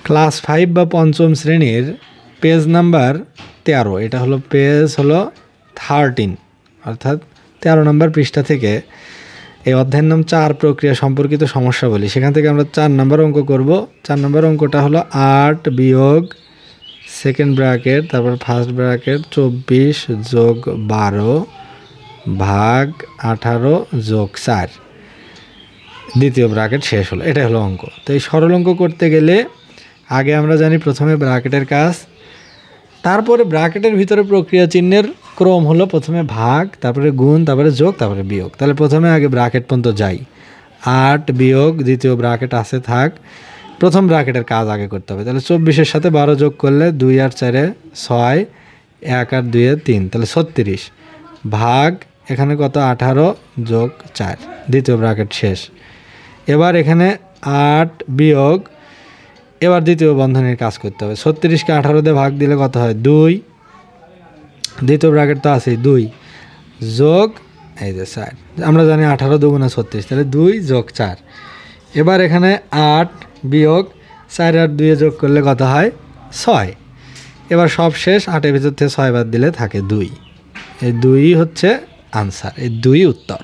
Class 5 বা পঞ্চম শ্রেণীর পেজ নাম্বার 13, এটা হলো পেজ হলো 13, অর্থাৎ 13 নম্বর পৃষ্ঠা থেকে এই অধ্যায়ের নাম 4 প্রক্রিয়া সম্পর্কিত সমস্যাবলী। সেখান থেকে আমরা 4 নম্বর অঙ্ক করব। 4 নম্বর অঙ্কটা হলো 8 বিয়োগ সেকেন্ড ব্র্যাকেট তারপর ফার্স্ট ব্র্যাকেট 24 যোগ 12 ভাগ 18 যোগ 4 দ্বিতীয় ব্র্যাকেট শেষ হলো। এটাই হলো অঙ্ক। তো এই সরল অঙ্ক করতে গেলে আগে আমরা জানি প্রথমে ব্র্যাকেটের কাজ, তারপরে ব্র্যাকেটের ভিতরে প্রক্রিয়া চিহ্নের ক্রম হলো প্রথমে ভাগ, তারপরে গুণ, তারপরে যোগ, তারপরে বিয়োগ। তাহলে প্রথমে আগে ব্র্যাকেট পর্যন্ত যাই। 8 বিয়োগ দ্বিতীয় ব্র্যাকেট আছে থাক, প্রথম ব্র্যাকেটের কাজ আগে করতে হবে। তাহলে 24-এর সাথে 12 যোগ করলে 2 আর 4 6, 1 আর 2 3, তাহলে 36 ভাগ এখানে কত 18 যোগ 4 দ্বিতীয় ব্র্যাকেট শেষ। এবার এখানে 8 বিয়োগ, এবার দ্বিতীয় বন্ধনীর কাজ করতে হবে। 36কে 18 দিয়ে ভাগ দিলে কত হয় 2, দ্বিতীয় ব্র্যাকেট তো আছেই 2 যোগ এই যে 4, আমরা জানি 18 দুগুণা 36, তাহলে 2 যোগ 4। এবার এখানে 8 বিয়োগ 4 আর 2 যোগ করলে কত হয় 6। এবার সব শেষ, 8-এর ভিতর থেকে 6 বাদ দিলে থাকে 2। এই 2 হচ্ছে আনসার, এই 2 উত্তর।